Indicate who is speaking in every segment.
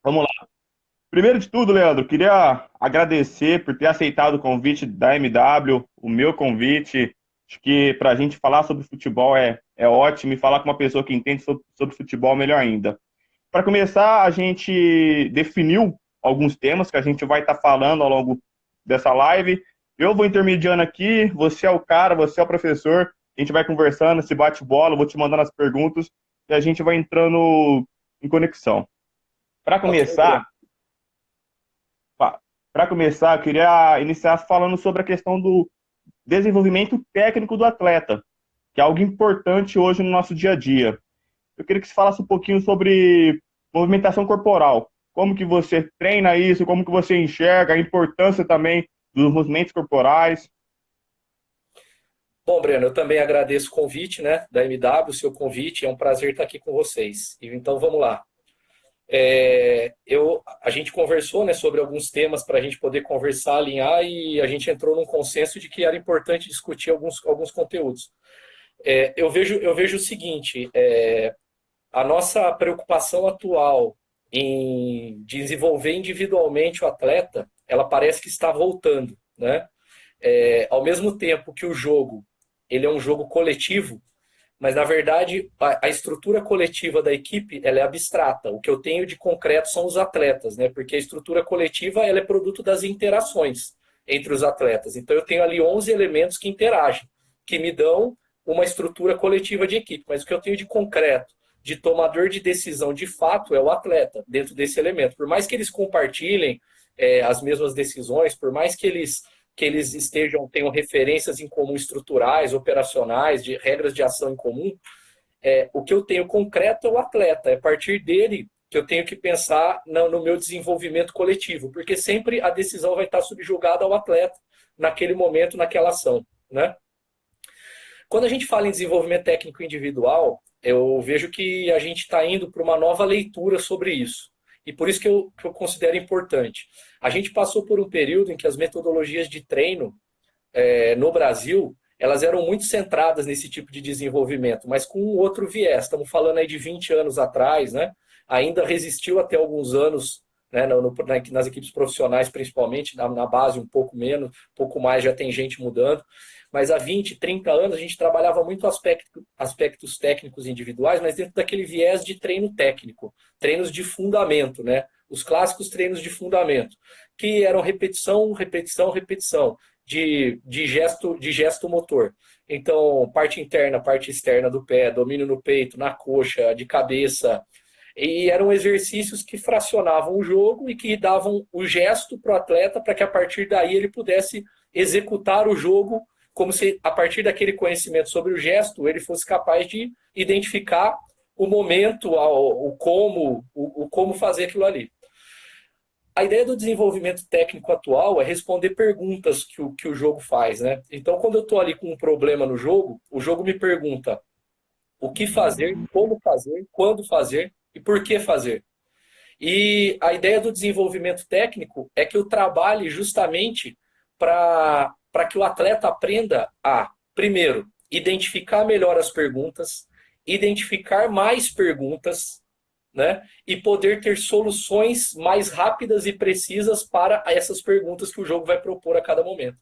Speaker 1: Vamos lá. Primeiro de tudo, Leandro, queria agradecer por ter aceitado o convite da MW, o meu convite. Acho que para a gente falar sobre futebol é ótimo e falar com uma pessoa que entende sobre futebol melhor ainda. Para começar, a gente definiu alguns temas que a gente vai estar falando ao longo dessa live. Eu vou intermediando aqui, você é o cara, você é o professor, a gente vai conversando, se bate bola, eu vou te mandando as perguntas e a gente vai entrando em conexão. Para
Speaker 2: Ok,
Speaker 1: começar,
Speaker 2: Breno.
Speaker 1: Para começar, eu queria iniciar falando sobre a questão do desenvolvimento técnico do atleta, que é algo importante hoje no nosso dia a dia. Eu queria que você falasse um pouquinho sobre movimentação corporal. Como que você treina isso, como que você enxerga a importância também dos movimentos corporais.
Speaker 2: Bom, Breno, eu também agradeço o convite, né, da MW, o seu convite. É um prazer estar aqui com vocês. Então, vamos lá. A gente conversou, né, sobre alguns temas para a gente poder conversar, alinhar, e a gente entrou num consenso de que era importante discutir alguns conteúdos. Eu vejo o seguinte: a nossa preocupação atual em desenvolver individualmente o atleta, ela parece que está voltando, né? Ao mesmo tempo que o jogo ele é um jogo coletivo, mas na verdade a estrutura coletiva da equipe ela é abstrata. O que eu tenho de concreto são os atletas, né? Porque a estrutura coletiva ela é produto das interações entre os atletas. Então eu tenho ali 11 elementos que interagem, que me dão uma estrutura coletiva de equipe. Mas o que eu tenho de concreto, de tomador de decisão de fato, é o atleta dentro desse elemento. Por mais que eles compartilhem as mesmas decisões, por mais que eles tenham referências em comum estruturais, operacionais, de regras de ação em comum, o que eu tenho concreto é o atleta. É a partir dele que eu tenho que pensar no meu desenvolvimento coletivo, porque sempre a decisão vai estar subjugada ao atleta naquele momento, naquela ação, né? Quando a gente fala em desenvolvimento técnico individual, eu vejo que a gente está indo para uma nova leitura sobre isso. E por isso que eu considero importante. A gente passou por um período em que as metodologias de treino no Brasil, elas eram muito centradas nesse tipo de desenvolvimento, mas com um outro viés. Estamos falando aí de 20 anos atrás, né? Ainda resistiu até alguns anos, né, nas equipes profissionais, principalmente, na base um pouco menos, um pouco mais já tem gente mudando. Mas há 20, 30 anos a gente trabalhava muito aspectos técnicos individuais, mas dentro daquele viés de treino técnico, treinos de fundamento, né? Os clássicos treinos de fundamento, que eram repetição, repetição, repetição de gesto motor. Então, parte interna, parte externa do pé, domínio no peito, na coxa, de cabeça. E eram exercícios que fracionavam o jogo e que davam o gesto para o atleta para que a partir daí ele pudesse executar o jogo como se a partir daquele conhecimento sobre o gesto ele fosse capaz de identificar o momento, o como fazer aquilo ali. A ideia do desenvolvimento técnico atual é responder perguntas que o jogo faz, né? Então, quando eu estou ali com um problema no jogo, o jogo me pergunta o que fazer, como fazer, quando fazer e por que fazer. E a ideia do desenvolvimento técnico é que eu trabalhe justamente para que o atleta aprenda a, primeiro, identificar melhor as perguntas, identificar mais perguntas, né? E poder ter soluções mais rápidas e precisas para essas perguntas que o jogo vai propor a cada momento.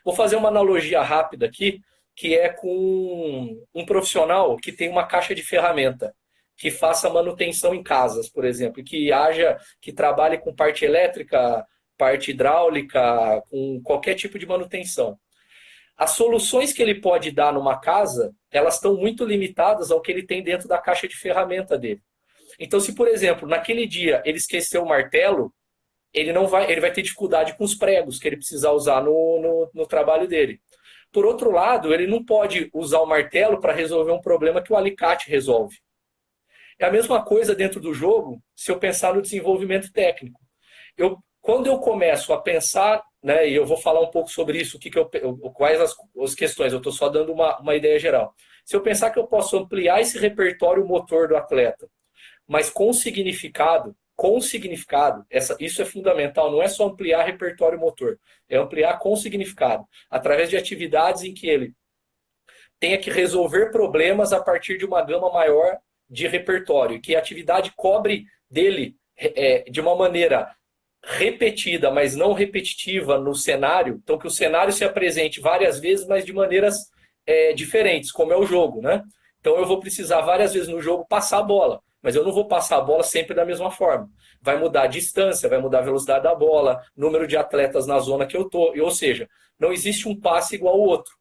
Speaker 2: Vou fazer uma analogia rápida aqui, que é com um profissional que tem uma caixa de ferramenta, que faça manutenção em casas, por exemplo, que trabalhe com parte elétrica, parte hidráulica, com qualquer tipo de manutenção. As soluções que ele pode dar numa casa, elas estão muito limitadas ao que ele tem dentro da caixa de ferramenta dele. Então, se, por exemplo, naquele dia ele esqueceu o martelo, ele vai ter dificuldade com os pregos que ele precisa usar no trabalho dele. Por outro lado, ele não pode usar o martelo para resolver um problema que o alicate resolve. É a mesma coisa dentro do jogo, se eu pensar no desenvolvimento técnico. Quando eu começo a pensar, né, e eu vou falar um pouco sobre isso, quais as questões, eu estou só dando uma ideia geral. Se eu pensar que eu posso ampliar esse repertório motor do atleta, mas com significado, isso é fundamental, não é só ampliar repertório motor, é ampliar com significado, através de atividades em que ele tenha que resolver problemas a partir de uma gama maior de repertório, que a atividade cobre dele de uma maneira repetida, mas não repetitiva no cenário, então que o cenário se apresente várias vezes, mas de maneiras diferentes, como é o jogo, né? Então eu vou precisar várias vezes no jogo passar a bola, mas eu não vou passar a bola sempre da mesma forma. Vai mudar a distância, vai mudar a velocidade da bola, número de atletas na zona que eu tô, ou seja, não existe um passe igual ao outro.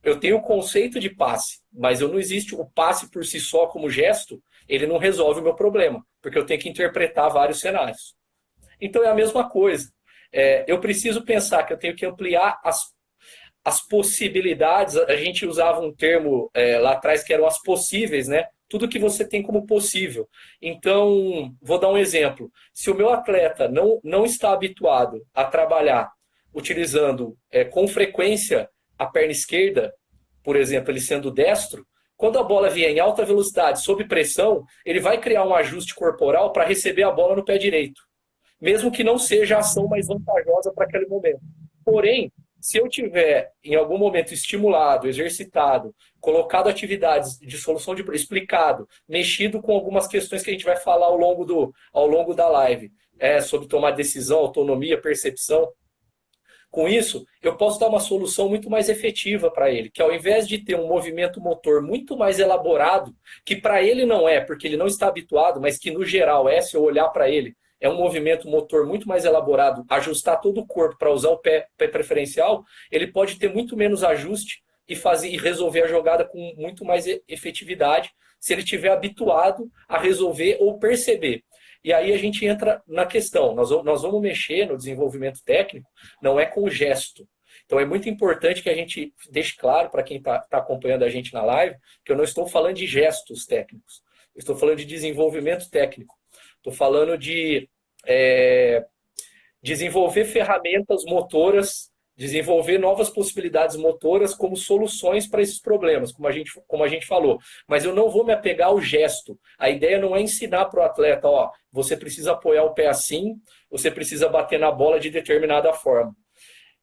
Speaker 2: Eu tenho o conceito de passe, mas não existe o passe por si só como gesto, ele não resolve o meu problema, porque eu tenho que interpretar vários cenários. Então é a mesma coisa. Eu preciso pensar que eu tenho que ampliar as possibilidades. A gente usava um termo lá atrás que eram as possíveis, né? Tudo que você tem como possível. Então, vou dar um exemplo. Se o meu atleta não está habituado a trabalhar utilizando com frequência a perna esquerda, por exemplo, ele sendo destro, quando a bola vier em alta velocidade, sob pressão, ele vai criar um ajuste corporal para receber a bola no pé direito, mesmo que não seja a ação mais vantajosa para aquele momento. Porém, se eu tiver em algum momento estimulado, exercitado, colocado atividades de solução de explicado, mexido com algumas questões que a gente vai falar ao longo da live, sobre tomar decisão, autonomia, percepção. Com isso, eu posso dar uma solução muito mais efetiva para ele, que ao invés de ter um movimento motor muito mais elaborado, que para ele não é, porque ele não está habituado, mas que no geral se eu olhar para ele, é um movimento motor muito mais elaborado, ajustar todo o corpo para usar o pé preferencial, ele pode ter muito menos ajuste e resolver a jogada com muito mais efetividade, se ele estiver habituado a resolver ou perceber. E aí a gente entra na questão, nós vamos mexer no desenvolvimento técnico, não é com o gesto. Então é muito importante que a gente deixe claro para quem está acompanhando a gente na live, que eu não estou falando de gestos técnicos, eu estou falando de desenvolvimento técnico. Estou falando de desenvolver ferramentas motoras, desenvolver novas possibilidades motoras como soluções para esses problemas, como a gente falou. Mas eu não vou me apegar ao gesto. A ideia não é ensinar para o atleta, você precisa apoiar o pé assim, você precisa bater na bola de determinada forma.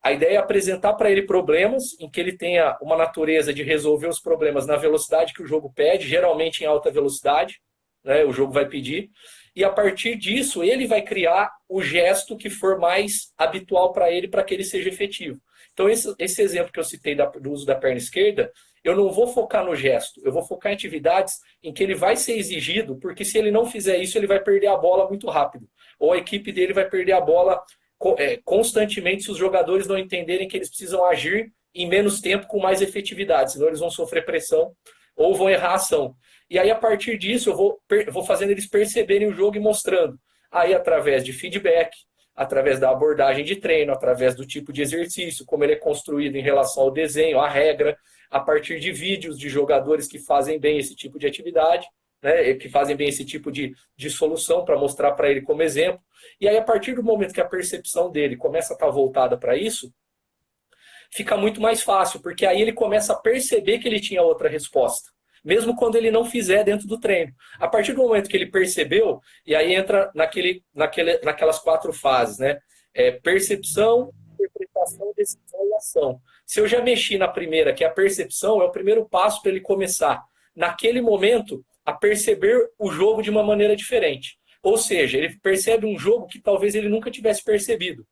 Speaker 2: A ideia é apresentar para ele problemas em que ele tenha uma natureza de resolver os problemas na velocidade que o jogo pede, geralmente em alta velocidade, né, o jogo vai pedir. E a partir disso, ele vai criar o gesto que for mais habitual para ele, para que ele seja efetivo. Então, esse exemplo que eu citei do uso da perna esquerda, eu não vou focar no gesto, eu vou focar em atividades em que ele vai ser exigido, porque se ele não fizer isso, ele vai perder a bola muito rápido. Ou a equipe dele vai perder a bola constantemente se os jogadores não entenderem que eles precisam agir em menos tempo com mais efetividade, senão eles vão sofrer pressão ou vão errar a ação. E aí, a partir disso, eu vou fazendo eles perceberem o jogo e mostrando. Aí, através de feedback, através da abordagem de treino, através do tipo de exercício, como ele é construído em relação ao desenho, à regra, a partir de vídeos de jogadores que fazem bem esse tipo de atividade, né, que fazem bem esse tipo de solução para mostrar para ele como exemplo. E aí, a partir do momento que a percepção dele começa a estar voltada para isso, fica muito mais fácil, porque aí ele começa a perceber que ele tinha outra resposta, mesmo quando ele não fizer dentro do treino. A partir do momento que ele percebeu, e aí entra naquelas 4 fases, né? Percepção, interpretação, decisão e ação. Se eu já mexi na primeira, que é a percepção, é o primeiro passo para ele começar, naquele momento, a perceber o jogo de uma maneira diferente. Ou seja, ele percebe um jogo que talvez ele nunca tivesse percebido.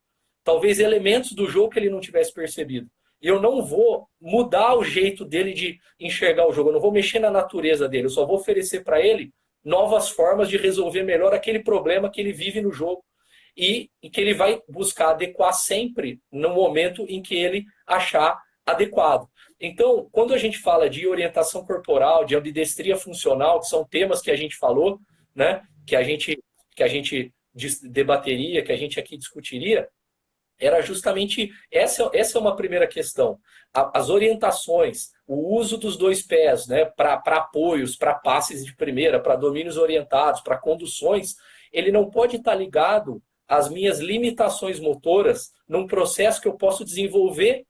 Speaker 2: Talvez elementos do jogo que ele não tivesse percebido. E eu não vou mudar o jeito dele de enxergar o jogo, eu não vou mexer na natureza dele, eu só vou oferecer para ele novas formas de resolver melhor aquele problema que ele vive no jogo e que ele vai buscar adequar sempre no momento em que ele achar adequado. Então, quando a gente fala de orientação corporal, de ambidestria funcional, que são temas que a gente falou, né, que a gente debateria, que a gente aqui discutiria, era justamente essa é uma primeira questão. As orientações, o uso dos 2 pés, né, para apoios, para passes de primeira, para domínios orientados, para conduções, ele não pode estar ligado às minhas limitações motoras num processo que eu posso desenvolver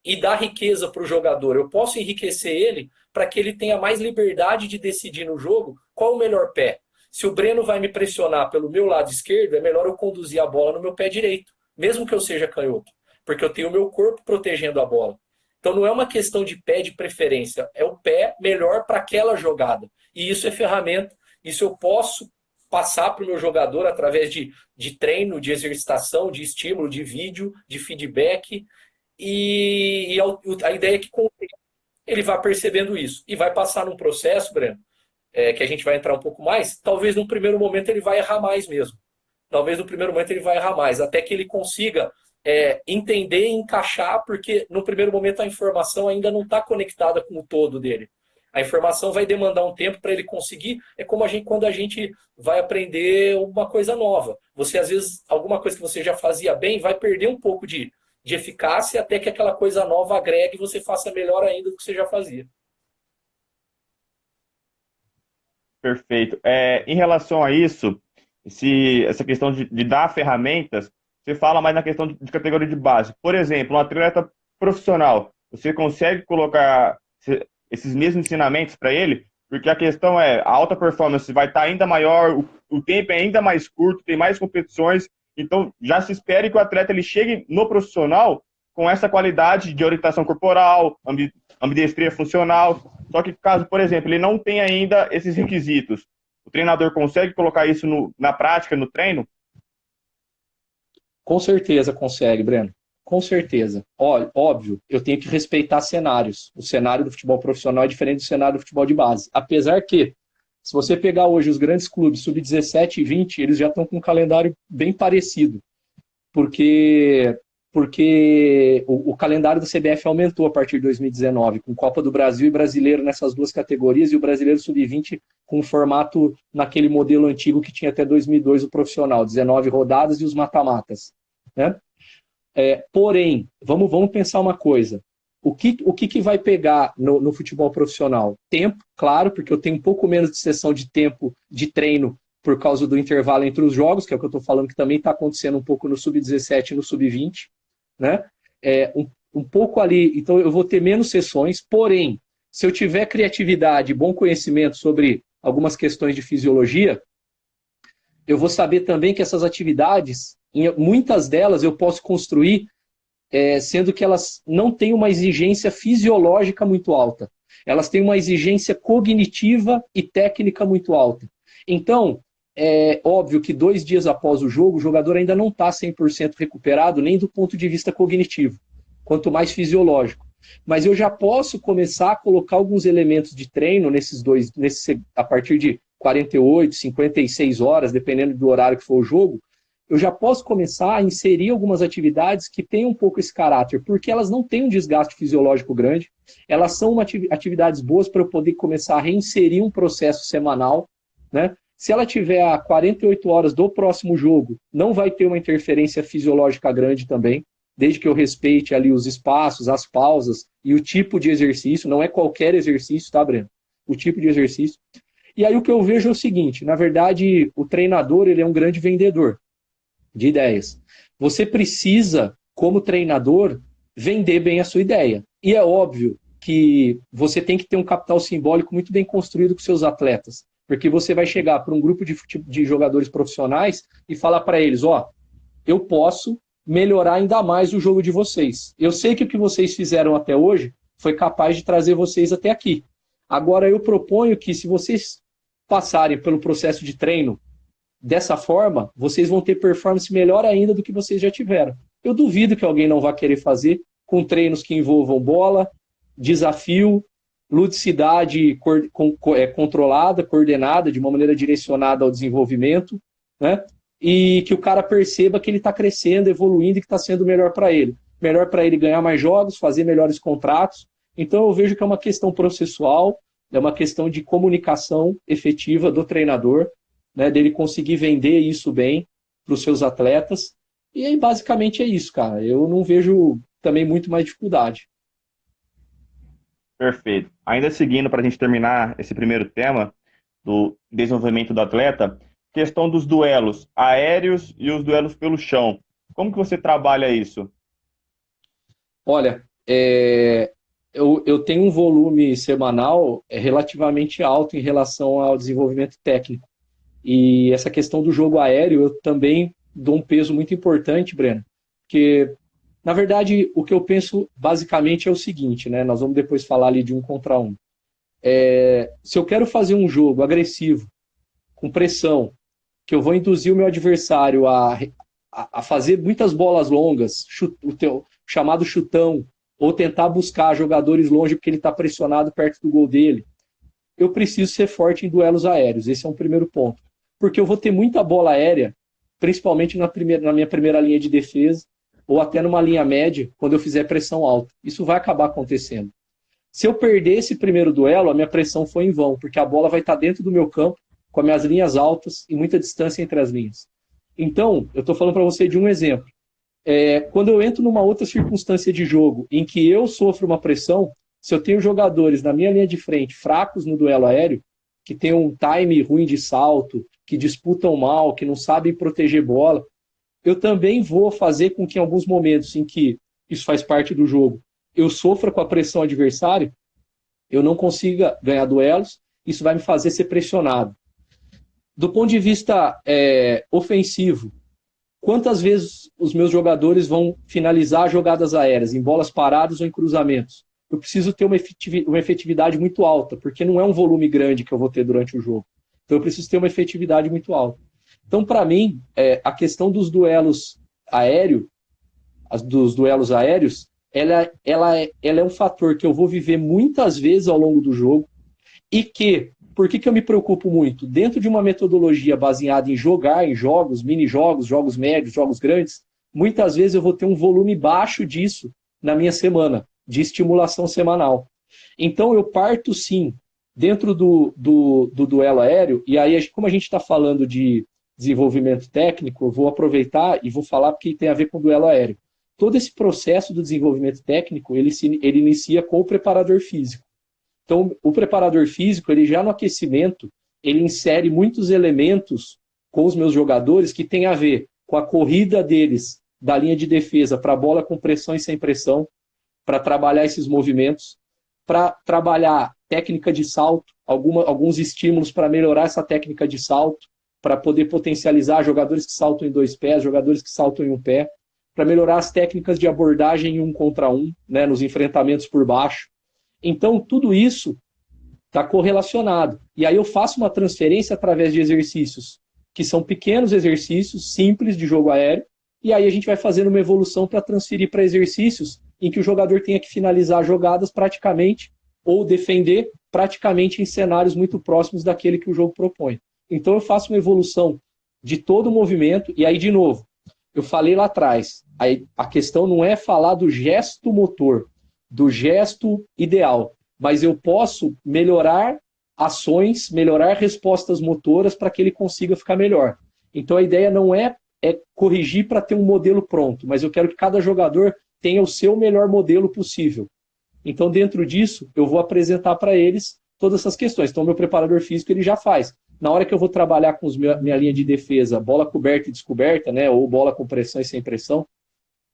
Speaker 2: e dar riqueza para o jogador. Eu posso enriquecer ele para que ele tenha mais liberdade de decidir no jogo qual o melhor pé. Se o Breno vai me pressionar pelo meu lado esquerdo, é melhor eu conduzir a bola no meu pé direito, mesmo que eu seja canhoto, porque eu tenho o meu corpo protegendo a bola. Então não é uma questão de pé de preferência, é o pé melhor para aquela jogada. E isso é ferramenta, isso eu posso passar para o meu jogador através de treino, de exercitação, de estímulo, de vídeo, de feedback. E a ideia é que com o tempo ele vai percebendo isso. E vai passar num processo, Breno, que a gente vai entrar um pouco mais, talvez no primeiro momento ele vai errar mais mesmo. Talvez no primeiro momento ele vai errar mais, até que ele consiga entender e encaixar, porque no primeiro momento a informação ainda não está conectada com o todo dele. A informação vai demandar um tempo para ele conseguir. É como quando a gente vai aprender uma coisa nova. Você, às vezes, alguma coisa que você já fazia bem, vai perder um pouco de eficácia até que aquela coisa nova agregue e você faça melhor ainda do que você já fazia.
Speaker 1: Perfeito. Em relação a isso, essa questão de dar ferramentas, você fala mais na questão de categoria de base. Por exemplo, um atleta profissional, você consegue colocar esses mesmos ensinamentos para ele? Porque a questão a alta performance vai estar ainda maior, o tempo é ainda mais curto, tem mais competições, então já se espera que o atleta ele chegue no profissional com essa qualidade de orientação corporal, ambidestria funcional. Só que caso, por exemplo, ele não tem ainda esses requisitos, o treinador consegue colocar isso na prática, no treino?
Speaker 3: Com certeza consegue, Breno. Com certeza. Óbvio, eu tenho que respeitar cenários. O cenário do futebol profissional é diferente do cenário do futebol de base. Apesar que, se você pegar hoje os grandes clubes, sub-17 e 20, eles já estão com um calendário bem parecido. Porque o calendário do CBF aumentou a partir de 2019, com Copa do Brasil e Brasileiro nessas duas categorias, e o Brasileiro Sub-20 com o formato naquele modelo antigo que tinha até 2002 o profissional, 19 rodadas e os mata-matas, né? Porém, vamos pensar uma coisa. O que vai pegar no futebol profissional? Tempo, claro, porque eu tenho um pouco menos de sessão de tempo de treino por causa do intervalo entre os jogos, que é o que eu estou falando que também está acontecendo um pouco no Sub-17 e no Sub-20, né? Um pouco ali, então eu vou ter menos sessões, porém, se eu tiver criatividade e bom conhecimento sobre algumas questões de fisiologia, eu vou saber também que essas atividades, muitas delas eu posso construir, sendo que elas não têm uma exigência fisiológica muito alta. Elas têm uma exigência cognitiva e técnica muito alta. Então, é óbvio que 2 dias após o jogo, o jogador ainda não está 100% recuperado, nem do ponto de vista cognitivo, quanto mais fisiológico. Mas eu já posso começar a colocar alguns elementos de treino a partir de 48, 56 horas, dependendo do horário que for o jogo, eu já posso começar a inserir algumas atividades que têm um pouco esse caráter, porque elas não têm um desgaste fisiológico grande, elas são atividades boas para eu poder começar a reinserir um processo semanal, né? Se ela tiver a 48 horas do próximo jogo, não vai ter uma interferência fisiológica grande também, desde que eu respeite ali os espaços, as pausas e o tipo de exercício, não é qualquer exercício, tá, Breno? O tipo de exercício. E aí o que eu vejo é o seguinte, na verdade, o treinador ele é um grande vendedor de ideias. Você precisa, como treinador, vender bem a sua ideia. E é óbvio que você tem que ter um capital simbólico muito bem construído com seus atletas, porque você vai chegar para um grupo de jogadores profissionais e falar para eles, eu posso melhorar ainda mais o jogo de vocês. Eu sei que o que vocês fizeram até hoje foi capaz de trazer vocês até aqui. Agora eu proponho que se vocês passarem pelo processo de treino dessa forma, vocês vão ter performance melhor ainda do que vocês já tiveram. Eu duvido que alguém não vá querer fazer com treinos que envolvam bola, desafio, ludicidade controlada, coordenada, de uma maneira direcionada ao desenvolvimento, né? E que o cara perceba que ele está crescendo, evoluindo e que está sendo melhor para ele. Melhor para ele ganhar mais jogos, fazer melhores contratos. Então eu vejo que é uma questão processual, é uma questão de comunicação efetiva do treinador, né, dele conseguir vender isso bem para os seus atletas. E aí basicamente é isso, cara. Eu não vejo também muito mais dificuldade.
Speaker 1: Perfeito. Ainda seguindo para a gente terminar esse primeiro tema do desenvolvimento do atleta, questão dos duelos aéreos e os duelos pelo chão. Como que você trabalha isso?
Speaker 3: Olha, eu tenho um volume semanal relativamente alto em relação ao desenvolvimento técnico. E essa questão do jogo aéreo eu também dou um peso muito importante, Breno, porque, na verdade, o que eu penso basicamente é o seguinte, né? Nós vamos depois falar ali de 1 contra 1. Se eu quero fazer um jogo agressivo, com pressão, que eu vou induzir o meu adversário a fazer muitas bolas longas, o chamado chutão, ou tentar buscar jogadores longe porque ele está pressionado perto do gol dele, eu preciso ser forte em duelos aéreos. Esse é um primeiro ponto. Porque eu vou ter muita bola aérea, principalmente na minha primeira linha de defesa, ou até numa linha média, quando eu fizer pressão alta. Isso vai acabar acontecendo. Se eu perder esse primeiro duelo, a minha pressão foi em vão, porque a bola vai estar dentro do meu campo, com as minhas linhas altas e muita distância entre as linhas. Então, eu estou falando para você de um exemplo. Quando eu entro numa outra circunstância de jogo em que eu sofro uma pressão, se eu tenho jogadores na minha linha de frente fracos no duelo aéreo, que tem um time ruim de salto, que disputam mal, que não sabem proteger bola, eu também vou fazer com que em alguns momentos em que isso faz parte do jogo, eu sofra com a pressão adversária, eu não consiga ganhar duelos, isso vai me fazer ser pressionado. Do ponto de vista ofensivo, quantas vezes os meus jogadores vão finalizar jogadas aéreas, em bolas paradas ou em cruzamentos? Eu preciso ter uma efetividade muito alta, porque não é um volume grande que eu vou ter durante o jogo. Então eu preciso ter uma efetividade muito alta. Então, para mim, a questão dos duelos aéreos, ela é um fator que eu vou viver muitas vezes ao longo do jogo e que, por que eu me preocupo muito? Dentro de uma metodologia baseada em jogar em jogos, mini-jogos, jogos médios, jogos grandes, muitas vezes eu vou ter um volume baixo disso na minha semana, de estimulação semanal. Então eu parto sim, dentro do duelo aéreo, e aí como a gente está falando de desenvolvimento técnico, eu vou aproveitar e vou falar porque tem a ver com o duelo aéreo. Todo esse processo do desenvolvimento técnico, ele inicia com o preparador físico. Então, o preparador físico, ele já no aquecimento, ele insere muitos elementos com os meus jogadores que tem a ver com a corrida deles da linha de defesa para a bola com pressão e sem pressão, para trabalhar esses movimentos, para trabalhar técnica de salto, alguns estímulos para melhorar essa técnica de salto, para poder potencializar jogadores que saltam em 2 pés, jogadores que saltam em 1 pé, para melhorar as técnicas de abordagem em 1 contra 1, né, nos enfrentamentos por baixo. Então, tudo isso está correlacionado. E aí eu faço uma transferência através de exercícios, que são pequenos exercícios, simples de jogo aéreo, e aí a gente vai fazendo uma evolução para transferir para exercícios em que o jogador tenha que finalizar jogadas praticamente, ou defender praticamente em cenários muito próximos daquele que o jogo propõe. Então eu faço uma evolução de todo o movimento, e aí, de novo, eu falei lá atrás, aí a questão não é falar do gesto motor, do gesto ideal, mas eu posso melhorar ações, melhorar respostas motoras para que ele consiga ficar melhor. Então a ideia não é corrigir para ter um modelo pronto, mas eu quero que cada jogador tenha o seu melhor modelo possível. Então, dentro disso, eu vou apresentar para eles todas essas questões. Então, meu preparador físico ele já faz. Na hora que eu vou trabalhar com minha linha de defesa, bola coberta e descoberta, né, ou bola com pressão e sem pressão,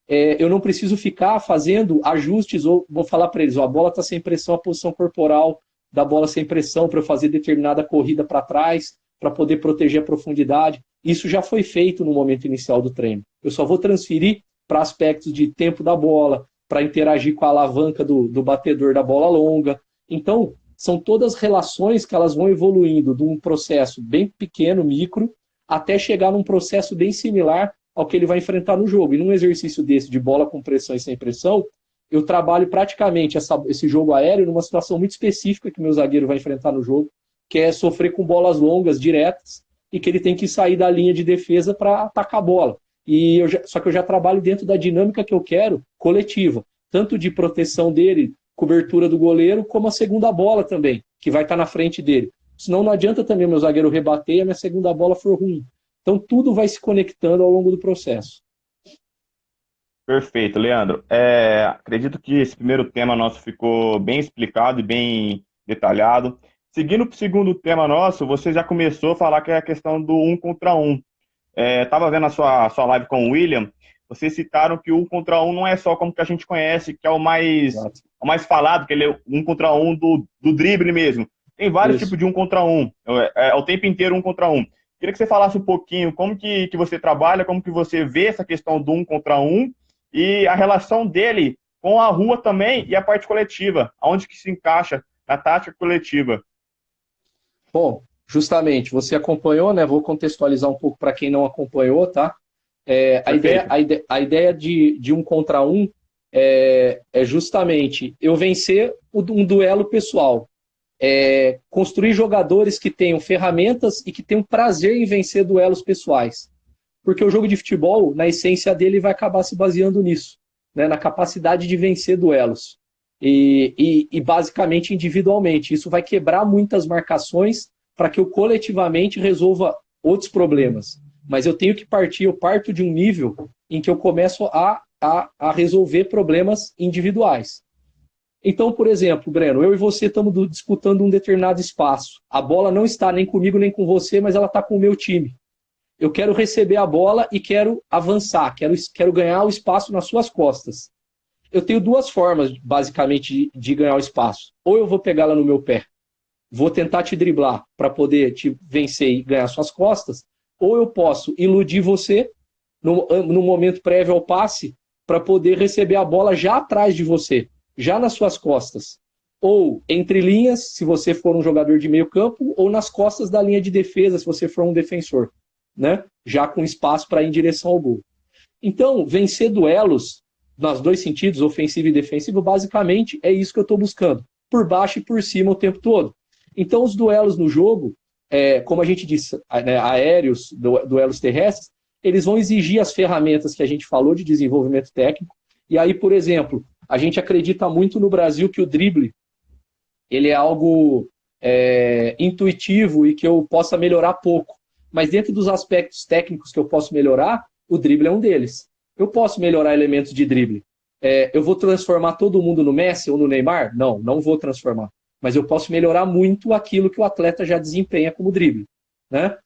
Speaker 3: eu não preciso ficar fazendo ajustes, ou vou falar para eles, a bola está sem pressão, a posição corporal da bola sem pressão para eu fazer determinada corrida para trás, para poder proteger a profundidade. Isso já foi feito no momento inicial do treino. Eu só vou transferir para aspectos de tempo da bola, para interagir com a alavanca do batedor da bola longa. Então, são todas relações que elas vão evoluindo de um processo bem pequeno, micro, até chegar num processo bem similar ao que ele vai enfrentar no jogo. E num exercício desse de bola com pressão e sem pressão, eu trabalho praticamente esse jogo aéreo numa situação muito específica que o meu zagueiro vai enfrentar no jogo, que é sofrer com bolas longas, diretas, e que ele tem que sair da linha de defesa para atacar a bola. Só que eu já trabalho dentro da dinâmica que eu quero, coletiva, tanto de proteção dele, cobertura do goleiro, como a segunda bola também, que vai estar na frente dele. Senão não adianta também o meu zagueiro rebater e a minha segunda bola for ruim. Então tudo vai se conectando ao longo do processo.
Speaker 1: Perfeito, Leandro. Acredito que esse primeiro tema nosso ficou bem explicado e bem detalhado. Seguindo para o segundo tema nosso, você já começou a falar que é a questão do 1 contra 1. Estava vendo a sua live com o William, vocês citaram que o 1 contra 1 não é só como que a gente conhece, que é o mais falado, que ele é 1 contra 1 do drible mesmo. Tem vários tipos de 1 contra 1, é o tempo inteiro 1 contra 1. Queria que você falasse um pouquinho como que você trabalha, como que você vê essa questão do 1 contra 1 e a relação dele com a rua também e a parte coletiva, aonde que se encaixa na tática coletiva.
Speaker 3: Bom, Justamente, você acompanhou, né? Vou contextualizar um pouco para quem não acompanhou, tá? A ideia de um contra um é justamente eu vencer um duelo pessoal. Construir jogadores que tenham ferramentas e que tenham prazer em vencer duelos pessoais. Porque o jogo de futebol, na essência dele, vai acabar se baseando nisso, né? Na capacidade de vencer duelos. E basicamente individualmente. Isso vai quebrar muitas marcações para que eu coletivamente resolva outros problemas. Mas eu parto de um nível em que eu começo a resolver problemas individuais. Então, por exemplo, Breno, eu e você estamos disputando um determinado espaço. A bola não está nem comigo nem com você, mas ela está com o meu time. Eu quero receber a bola e quero avançar, quero ganhar o espaço nas suas costas. Eu tenho duas formas, basicamente, de ganhar o espaço. Ou eu vou pegá-la no meu pé, vou tentar te driblar para poder te vencer e ganhar suas costas, ou eu posso iludir você no momento prévio ao passe para poder receber a bola já atrás de você, já nas suas costas. Ou entre linhas, se você for um jogador de meio campo, ou nas costas da linha de defesa, se você for um defensor, né? Já com espaço para ir em direção ao gol. Então, vencer duelos, nos dois sentidos, ofensivo e defensivo, basicamente é isso que eu estou buscando, por baixo e por cima o tempo todo. Então, os duelos no jogo, como a gente disse, né, aéreos, duelos terrestres, eles vão exigir as ferramentas que a gente falou de desenvolvimento técnico. E aí, por exemplo, a gente acredita muito no Brasil que o drible ele é algo intuitivo e que eu possa melhorar pouco. Mas dentro dos aspectos técnicos que eu posso melhorar, o drible é um deles. Eu posso melhorar elementos de drible. Eu vou transformar todo mundo no Messi ou no Neymar? Não, não vou transformar. Mas eu posso melhorar muito aquilo que o atleta já desempenha como drible, né?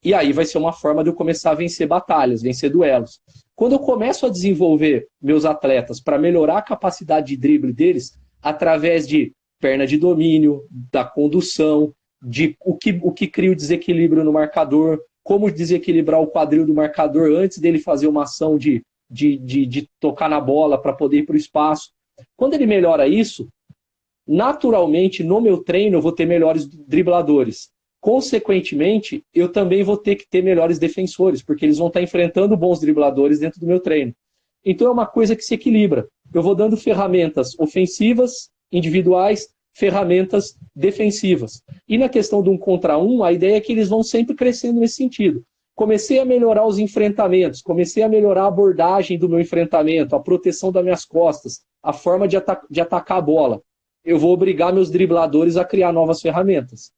Speaker 3: E aí vai ser uma forma de eu começar a vencer batalhas, vencer duelos. Quando eu começo a desenvolver meus atletas para melhorar a capacidade de drible deles, através de perna de domínio, da condução, de o que cria o desequilíbrio no marcador, como desequilibrar o quadril do marcador antes dele fazer uma ação de tocar na bola para poder ir para o espaço. Quando ele melhora isso, naturalmente, no meu treino, eu vou ter melhores dribladores. Consequentemente, eu também vou ter que ter melhores defensores, porque eles vão estar enfrentando bons dribladores dentro do meu treino. Então é uma coisa que se equilibra. Eu vou dando ferramentas ofensivas, individuais, ferramentas defensivas. E na questão de um contra um, a ideia é que eles vão sempre crescendo nesse sentido. Comecei a melhorar os enfrentamentos, comecei a melhorar a abordagem do meu enfrentamento, a proteção das minhas costas, a forma de atacar a bola. Eu vou obrigar meus dribladores a criar novas ferramentas.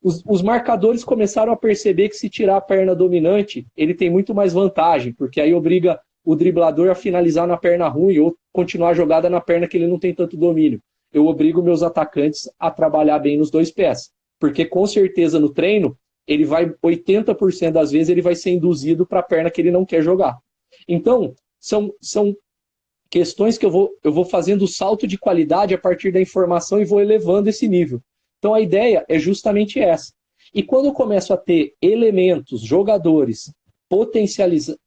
Speaker 3: Os marcadores começaram a perceber que se tirar a perna dominante, ele tem muito mais vantagem, porque aí obriga o driblador a finalizar na perna ruim ou continuar a jogada na perna que ele não tem tanto domínio. Eu obrigo meus atacantes a trabalhar bem nos dois pés, porque com certeza no treino, 80% das vezes ele vai ser induzido para a perna que ele não quer jogar. Então, são questões que eu vou fazendo salto de qualidade a partir da informação e vou elevando esse nível. Então a ideia é justamente essa. E quando eu começo a ter elementos, jogadores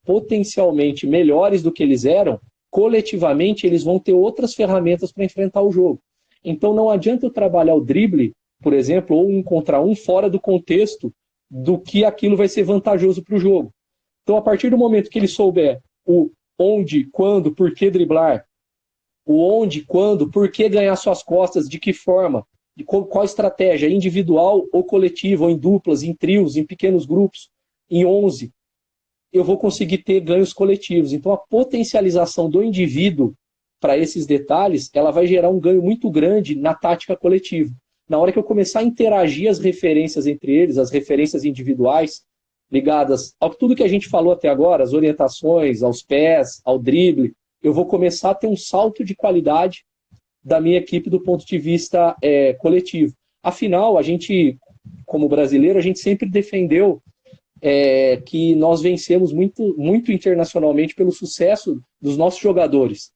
Speaker 3: potencialmente melhores do que eles eram, coletivamente eles vão ter outras ferramentas para enfrentar o jogo. Então não adianta eu trabalhar o drible, por exemplo, ou um contra um, fora do contexto do que aquilo vai ser vantajoso para o jogo. Então a partir do momento que ele souber o onde, quando, por que driblar, o onde, quando, por que ganhar suas costas, de que forma, de qual estratégia, individual ou coletiva, ou em duplas, em trios, em pequenos grupos, em 11, eu vou conseguir ter ganhos coletivos. Então a potencialização do indivíduo para esses detalhes, ela vai gerar um ganho muito grande na tática coletiva. Na hora que eu começar a interagir as referências entre eles, as referências individuais, ligadas a tudo que a gente falou até agora, as orientações, aos pés, ao drible, eu vou começar a ter um salto de qualidade da minha equipe do ponto de vista coletivo. Afinal, a gente, como brasileiro, a gente sempre defendeu que nós vencemos muito, muito internacionalmente pelo sucesso dos nossos jogadores.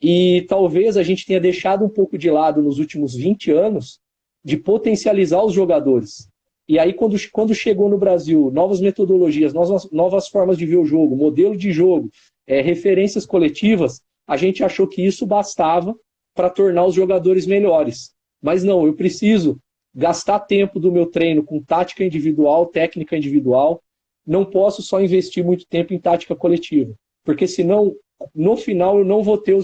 Speaker 3: E talvez a gente tenha deixado um pouco de lado nos últimos 20 anos de potencializar os jogadores. E aí, quando chegou no Brasil novas metodologias, novas formas de ver o jogo, modelo de jogo, referências coletivas, a gente achou que isso bastava para tornar os jogadores melhores. Mas não, eu preciso gastar tempo do meu treino com tática individual, técnica individual. Não posso só investir muito tempo em tática coletiva, porque senão, no final, eu não vou ter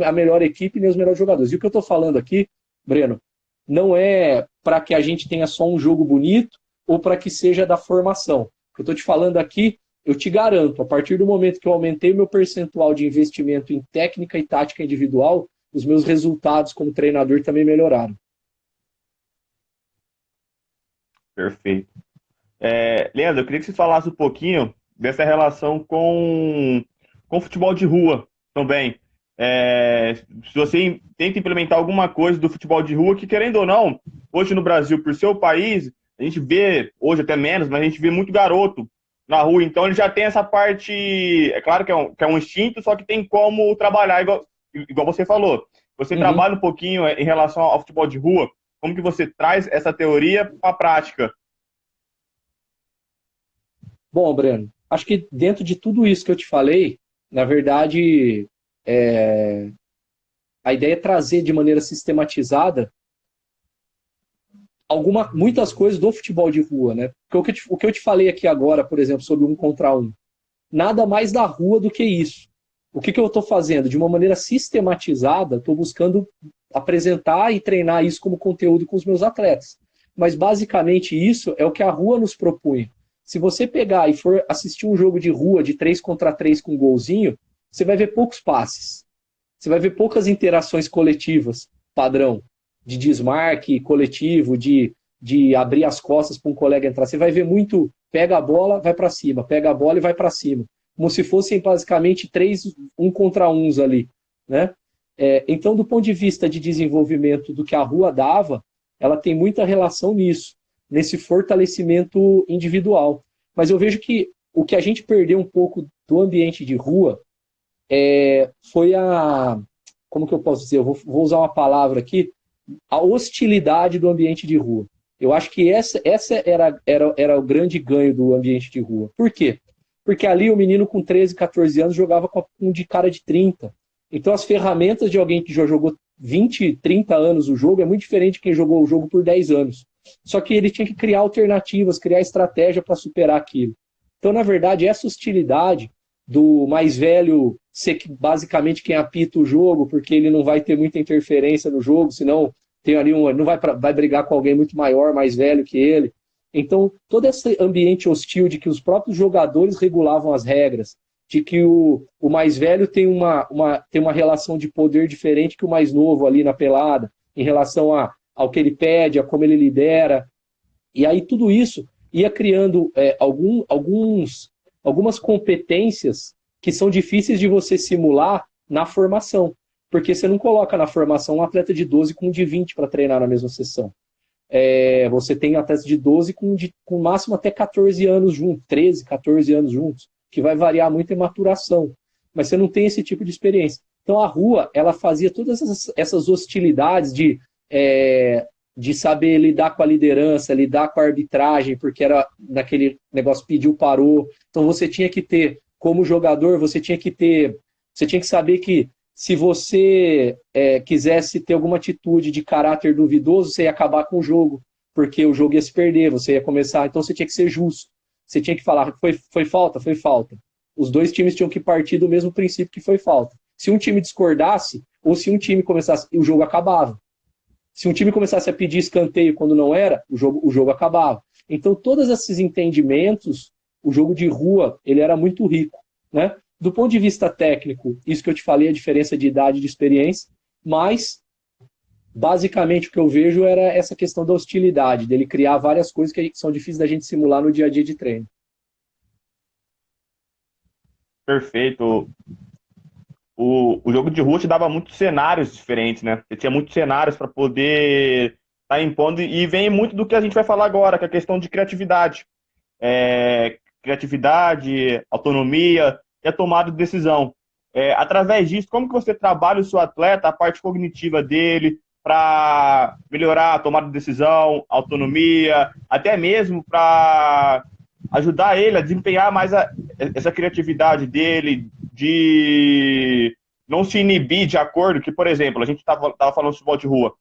Speaker 3: a melhor equipe nem os melhores jogadores. E o que eu estou falando aqui, Breno, não é para que a gente tenha só um jogo bonito ou para que seja da formação. O que eu estou te falando aqui, eu te garanto, a partir do momento que eu aumentei o meu percentual de investimento em técnica e tática individual, os meus resultados como treinador também melhoraram.
Speaker 1: Perfeito. Leandro, eu queria que você falasse um pouquinho dessa relação com o futebol de rua também. Se você tenta implementar alguma coisa do futebol de rua, que querendo ou não, hoje no Brasil, por seu país, a gente vê, hoje até menos, mas a gente vê muito garoto na rua, então ele já tem essa parte, é claro que é um instinto, só que tem como trabalhar, igual você falou. Você trabalha um pouquinho em relação ao futebol de rua, como que você traz essa teoria para a prática?
Speaker 3: Bom, Breno, acho que dentro de tudo isso que eu te falei, na verdade, a ideia é trazer de maneira sistematizada muitas coisas do futebol de rua, né? Porque o que eu te falei aqui agora, por exemplo, sobre 1 contra 1, nada mais da rua do que isso. O que eu estou fazendo? De uma maneira sistematizada, estou buscando apresentar e treinar isso como conteúdo com os meus atletas. Mas, basicamente, isso é o que a rua nos propunha. Se você pegar e for assistir um jogo de rua de 3 contra 3 com golzinho, você vai ver poucos passes. Você vai ver poucas interações coletivas, padrão, de desmarque coletivo, de abrir as costas para um colega entrar. Você vai ver muito, pega a bola, vai para cima, pega a bola e vai para cima. Como se fossem basicamente 3 1 contra 1 ali, né? Então, do ponto de vista de desenvolvimento do que a rua dava, ela tem muita relação nisso, nesse fortalecimento individual. Mas eu vejo que o que a gente perdeu um pouco do ambiente de rua foi como que eu posso dizer? Eu vou usar uma palavra aqui, a hostilidade do ambiente de rua. Eu acho que essa era o grande ganho do ambiente de rua. Por quê? Porque ali o menino com 13, 14 anos jogava com um de cara de 30. Então as ferramentas de alguém que já jogou 20, 30 anos o jogo é muito diferente de quem jogou o jogo por 10 anos. Só que ele tinha que criar alternativas, criar estratégia para superar aquilo. Então, na verdade, essa hostilidade do mais velho ser basicamente quem apita o jogo, porque ele não vai ter muita interferência no jogo, senão tem ali não vai brigar com alguém muito maior, mais velho que ele. Então, todo esse ambiente hostil de que os próprios jogadores regulavam as regras, de que o mais velho tem uma relação de poder diferente que o mais novo ali na pelada, em relação ao que ele pede, a como ele lidera. E aí tudo isso ia criando algumas competências que são difíceis de você simular na formação. Porque você não coloca na formação um atleta de 12 com um de 20 para treinar na mesma sessão. Você tem atletas de 12 com máximo até 14 anos juntos, 13, 14 anos juntos, que vai variar muito em maturação. Mas você não tem esse tipo de experiência. Então a rua, ela fazia todas essas hostilidades de saber lidar com a liderança, lidar com a arbitragem, porque era naquele negócio pediu, parou. Então você tinha que ter, como jogador, você tinha que saber que se você quisesse ter alguma atitude de caráter duvidoso, você ia acabar com o jogo, porque o jogo ia se perder, você ia começar, então você tinha que ser justo. Você tinha que falar, foi falta, foi falta. Os dois times tinham que partir do mesmo princípio que foi falta. Se um time discordasse, ou se um time começasse, o jogo acabava. Se um time começasse a pedir escanteio quando não era, o jogo acabava. Então, todos esses entendimentos, o jogo de rua, ele era muito rico, né? Do ponto de vista técnico, isso que eu te falei, a diferença de idade e de experiência, mas, basicamente, o que eu vejo era essa questão da hostilidade, dele criar várias coisas que são difíceis da gente simular no dia a dia de treino.
Speaker 1: Perfeito. O jogo de rua te dava muitos cenários diferentes, né? Você tinha muitos cenários para poder estar impondo, e vem muito do que a gente vai falar agora, que é a questão de criatividade. Criatividade, autonomia e a tomada de decisão. Através disso, como que você trabalha o seu atleta, a parte cognitiva dele, para melhorar a tomada de decisão, autonomia, até mesmo para ajudar ele a desempenhar mais essa criatividade dele, de não se inibir de acordo que, por exemplo, a gente estava falando de futebol de rua,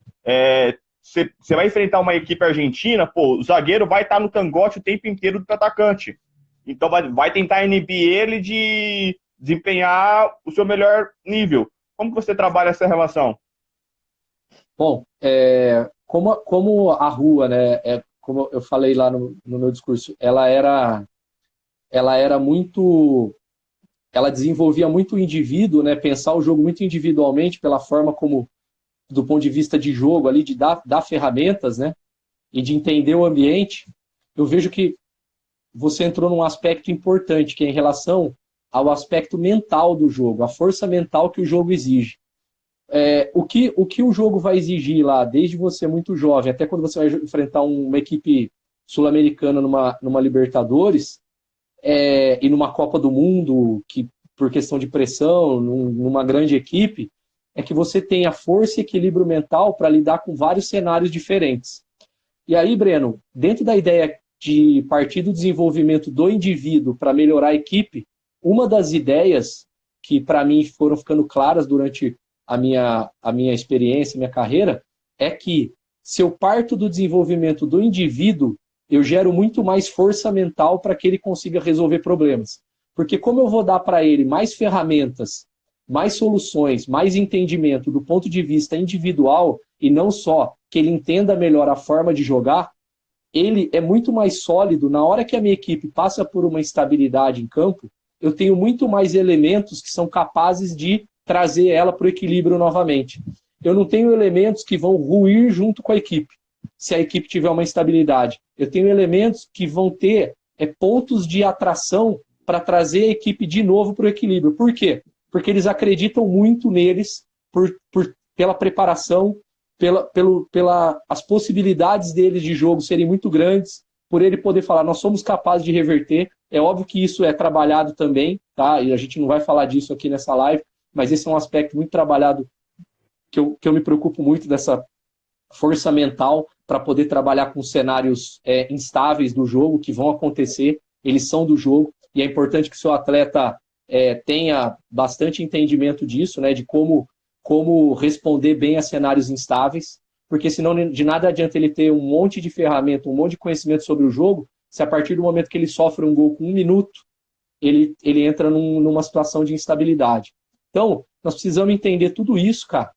Speaker 1: você vai enfrentar uma equipe argentina, pô, o zagueiro vai estar no cangote o tempo inteiro do atacante. Então vai tentar inibir ele de desempenhar o seu melhor nível. Como que você trabalha essa relação?
Speaker 3: Bom, como a rua, né, como eu falei lá no meu discurso, ela desenvolvia muito o indivíduo, né, pensar o jogo muito individualmente pela forma como, do ponto de vista de jogo ali, de dar ferramentas, né, e de entender o ambiente. Eu vejo que você entrou num aspecto importante, que é em relação ao aspecto mental do jogo, a força mental que o jogo exige. O que o jogo vai exigir lá, desde você muito jovem, até quando você vai enfrentar uma equipe sul-americana numa Libertadores, e numa Copa do Mundo, que por questão de pressão, numa grande equipe, é que você tenha força e equilíbrio mental para lidar com vários cenários diferentes. E aí, Breno, dentro da ideia de partir do desenvolvimento do indivíduo para melhorar a equipe, uma das ideias que para mim foram ficando claras durante a minha experiência, minha carreira, é que se eu parto do desenvolvimento do indivíduo, eu gero muito mais força mental para que ele consiga resolver problemas. Porque como eu vou dar para ele mais ferramentas, mais soluções, mais entendimento do ponto de vista individual, e não só que ele entenda melhor a forma de jogar, ele é muito mais sólido. Na hora que a minha equipe passa por uma instabilidade em campo, eu tenho muito mais elementos que são capazes de trazer ela para o equilíbrio novamente. Eu não tenho elementos que vão ruir junto com a equipe, se a equipe tiver uma instabilidade. Eu tenho elementos que vão ter pontos de atração para trazer a equipe de novo para o equilíbrio. Por quê? Porque eles acreditam muito neles pela preparação, as possibilidades deles de jogo serem muito grandes, por ele poder falar, nós somos capazes de reverter. É óbvio que isso é trabalhado também, tá? E a gente não vai falar disso aqui nessa live, mas esse é um aspecto muito trabalhado, que eu me preocupo muito dessa força mental para poder trabalhar com cenários instáveis do jogo, que vão acontecer, eles são do jogo, e é importante que o seu atleta tenha bastante entendimento disso, né, de como responder bem a cenários instáveis, porque senão de nada adianta ele ter um monte de ferramenta, um monte de conhecimento sobre o jogo, se a partir do momento que ele sofre um gol com 1 minuto, ele entra numa situação de instabilidade. Então, nós precisamos entender tudo isso, cara,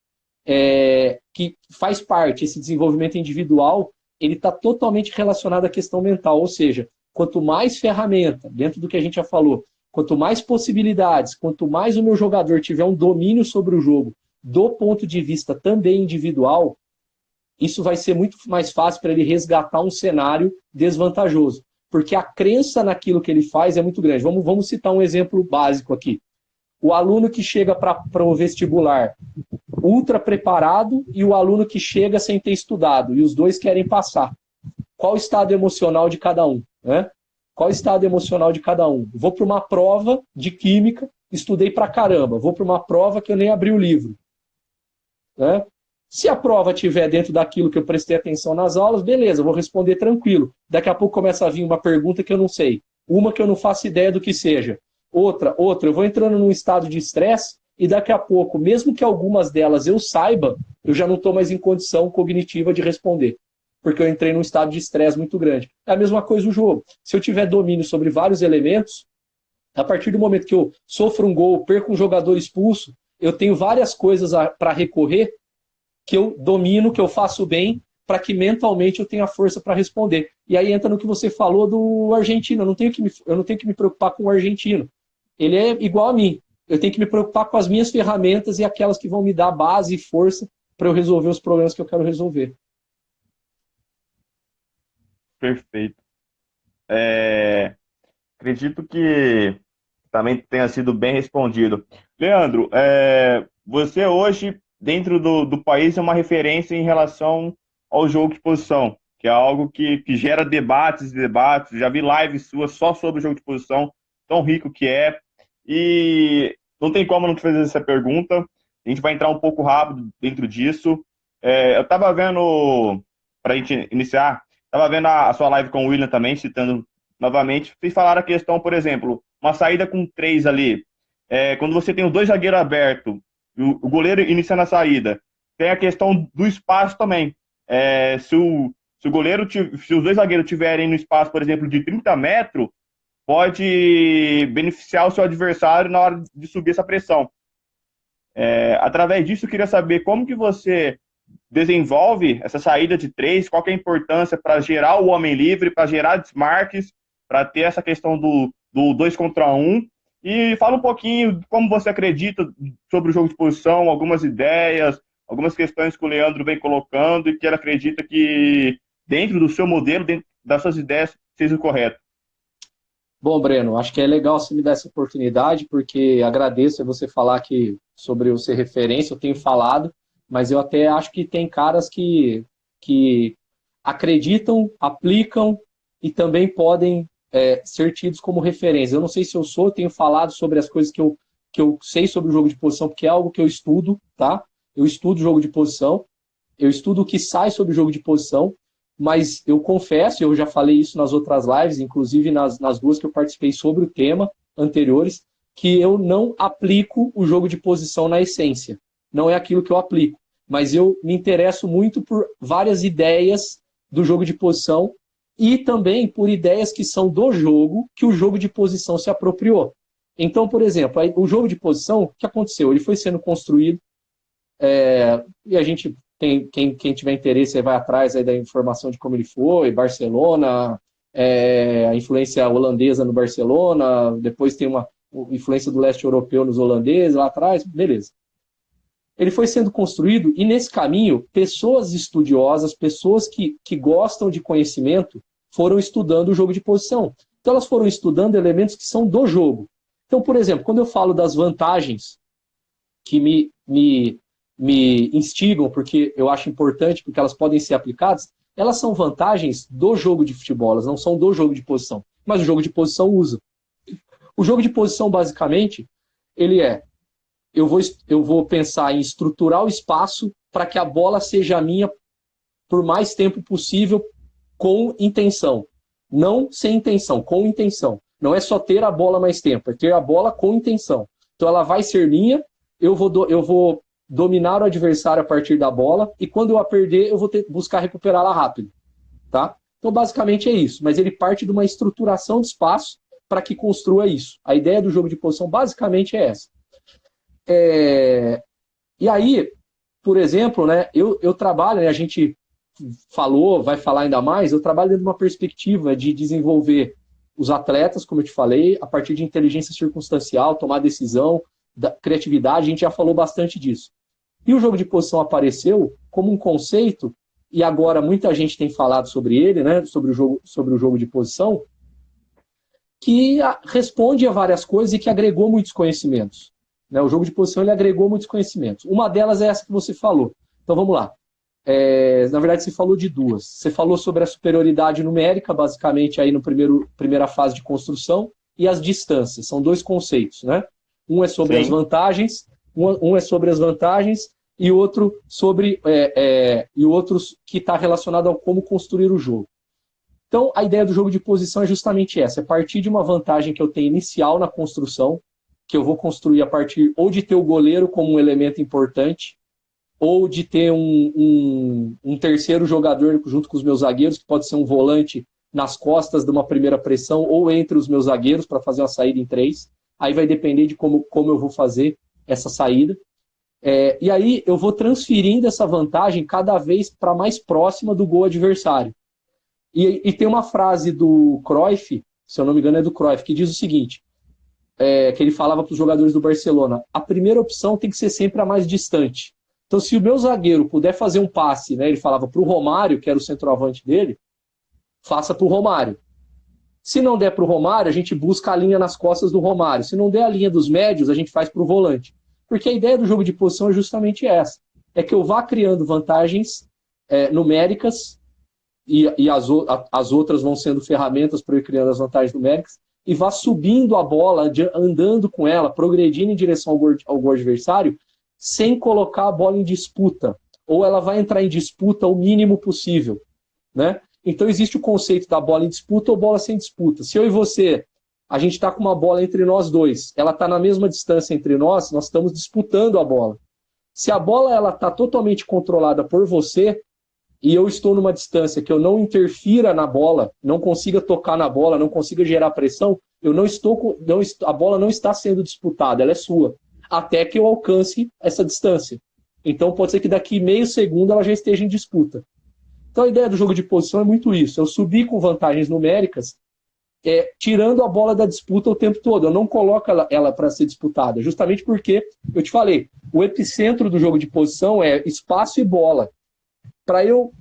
Speaker 3: que faz parte, esse desenvolvimento individual, ele está totalmente relacionado à questão mental, ou seja, quanto mais ferramenta, dentro do que a gente já falou, quanto mais possibilidades, quanto mais o meu jogador tiver um domínio sobre o jogo, do ponto de vista também individual, isso vai ser muito mais fácil para ele resgatar um cenário desvantajoso, porque a crença naquilo que ele faz é muito grande. Vamos citar um exemplo básico aqui. O aluno que chega para o vestibular ultra preparado e o aluno que chega sem ter estudado, e os dois querem passar. Qual o estado emocional de cada um? Né? Qual o estado emocional de cada um? Vou para uma prova de química, estudei pra caramba. Vou para uma prova que eu nem abri o livro. Né? Se a prova estiver dentro daquilo que eu prestei atenção nas aulas, beleza, vou responder tranquilo. Daqui a pouco começa a vir uma pergunta que eu não sei. Uma que eu não faço ideia do que seja. Outra, eu vou entrando num estado de estresse e daqui a pouco, mesmo que algumas delas eu saiba, eu já não estou mais em condição cognitiva de responder, porque eu entrei num estado de estresse muito grande. É a mesma coisa o jogo. Se eu tiver domínio sobre vários elementos, a partir do momento que eu sofro um gol, perco um jogador expulso, eu tenho várias coisas para recorrer que eu domino, que eu faço bem, para que mentalmente eu tenha força para responder. E aí entra no que você falou do argentino. Eu não tenho que me preocupar com o argentino. Ele é igual a mim. Eu tenho que me preocupar com as minhas ferramentas e aquelas que vão me dar base e força para eu resolver os problemas que eu quero resolver.
Speaker 1: Perfeito. Acredito que também tenha sido bem respondido. Leandro, você hoje, dentro do país, é uma referência em relação ao jogo de posição, que é algo que gera debates e debates. Já vi lives suas só sobre o jogo de posição, tão rico que é. E não tem como não te fazer essa pergunta. A gente vai entrar um pouco rápido dentro disso. Eu estava vendo, para a gente iniciar, estava vendo a sua live com o William também, citando novamente. Vocês falaram a questão, por exemplo, uma saída com 3 ali. Quando você tem os 2 zagueiros abertos, o goleiro iniciando a saída, tem a questão do espaço também. Se o goleiro, se os dois zagueiros tiverem no espaço, por exemplo, de 30 metros, pode beneficiar o seu adversário na hora de subir essa pressão. Através disso, eu queria saber como que você desenvolve essa saída de três, qual que é a importância para gerar o homem livre, para gerar desmarques, para ter essa questão do 2 contra 1. E fala um pouquinho como você acredita sobre o jogo de posição, algumas ideias, algumas questões que o Leandro vem colocando e que ele acredita que dentro do seu modelo, dentro das suas ideias, seja o correto.
Speaker 3: Bom, Breno, acho que é legal você me dar essa oportunidade, porque agradeço você falar que sobre eu ser referência, eu tenho falado, mas eu até acho que tem caras que acreditam, aplicam e também podem ser tidos como referência. Eu não sei se eu tenho falado sobre as coisas que eu sei sobre o jogo de posição, porque é algo que eu estudo, tá? Eu estudo o jogo de posição, eu estudo o que sai sobre o jogo de posição, mas eu confesso, eu já falei isso nas outras lives, inclusive nas duas que eu participei sobre o tema anteriores, que eu não aplico o jogo de posição na essência. Não é aquilo que eu aplico. Mas eu me interesso muito por várias ideias do jogo de posição e também por ideias que são do jogo que o jogo de posição se apropriou. Então, por exemplo, o jogo de posição, o que aconteceu? Ele foi sendo construído e a gente, quem tiver interesse, vai atrás aí da informação de como ele foi, Barcelona, a influência holandesa no Barcelona, depois tem uma influência do leste europeu nos holandeses lá atrás, beleza. Ele foi sendo construído e nesse caminho, pessoas estudiosas, pessoas que gostam de conhecimento, foram estudando o jogo de posição. Então elas foram estudando elementos que são do jogo. Então, por exemplo, quando eu falo das vantagens que me instigam, porque eu acho importante, porque elas podem ser aplicadas, elas são vantagens do jogo de futebol, elas não são do jogo de posição, mas o jogo de posição usa. O jogo de posição, basicamente, ele eu vou pensar em estruturar o espaço para que a bola seja minha por mais tempo possível com intenção. Não sem intenção, com intenção. Não é só ter a bola mais tempo, é ter a bola com intenção. Então ela vai ser minha, eu vou dominar o adversário a partir da bola e quando eu a perder, eu vou buscar recuperá-la rápido. Tá? Então basicamente é isso, mas ele parte de uma estruturação de espaço para que construa isso. A ideia do jogo de posição basicamente é essa. E aí, por exemplo, né, eu trabalho, né, a gente falou, vai falar ainda mais, eu trabalho dentro de uma perspectiva de desenvolver os atletas, como eu te falei, a partir de inteligência circunstancial, tomar decisão, da criatividade, a gente já falou bastante disso. E o jogo de posição apareceu como um conceito, e agora muita gente tem falado sobre ele, né, sobre o jogo de posição, que responde a várias coisas e que agregou muitos conhecimentos. Né? O jogo de posição ele agregou muitos conhecimentos. Uma delas é essa que você falou. Então vamos lá. Na verdade, você falou de duas. Você falou sobre a superioridade numérica, basicamente aí no primeira fase de construção, e as distâncias. São dois conceitos, né? Um é sobre as vantagens, um é sobre as vantagens e outro sobre e outros que está relacionado ao como construir o jogo. Então, a ideia do jogo de posição é justamente essa, é partir de uma vantagem que eu tenho inicial na construção, que eu vou construir a partir ou de ter o goleiro como um elemento importante, ou de ter um terceiro jogador junto com os meus zagueiros, que pode ser um volante nas costas de uma primeira pressão, ou entre os meus zagueiros para fazer uma saída em 3. Aí vai depender de como eu vou fazer essa saída. E aí eu vou transferindo essa vantagem cada vez para mais próxima do gol adversário. E tem uma frase do Cruyff, se eu não me engano é do Cruyff, que diz o seguinte, que ele falava para os jogadores do Barcelona, a primeira opção tem que ser sempre a mais distante. Então se o meu zagueiro puder fazer um passe, né, ele falava para o Romário, que era o centroavante dele, faça para o Romário. Se não der para o Romário, a gente busca a linha nas costas do Romário. Se não der a linha dos médios, a gente faz para o volante. Porque a ideia do jogo de posição é justamente essa. É que eu vá criando vantagens numéricas e as outras vão sendo ferramentas para eu ir criando as vantagens numéricas e vá subindo a bola, andando com ela, progredindo em direção ao gol adversário, sem colocar a bola em disputa. Ou ela vai entrar em disputa o mínimo possível, né? Então existe o conceito da bola em disputa ou bola sem disputa. Se eu e você, a gente está com uma bola entre nós dois, ela está na mesma distância entre nós estamos disputando a bola. Se a bola está totalmente controlada por você, e eu estou numa distância que eu não interfira na bola, não consiga tocar na bola, não consiga gerar pressão, a bola não está sendo disputada, ela é sua, até que eu alcance essa distância. Então pode ser que daqui meio segundo ela já esteja em disputa. Então a ideia do jogo de posição é muito isso, eu subir com vantagens numéricas, tirando a bola da disputa o tempo todo, eu não coloco ela para ser disputada, justamente porque, eu te falei, o epicentro do jogo de posição é espaço e bola. Para eu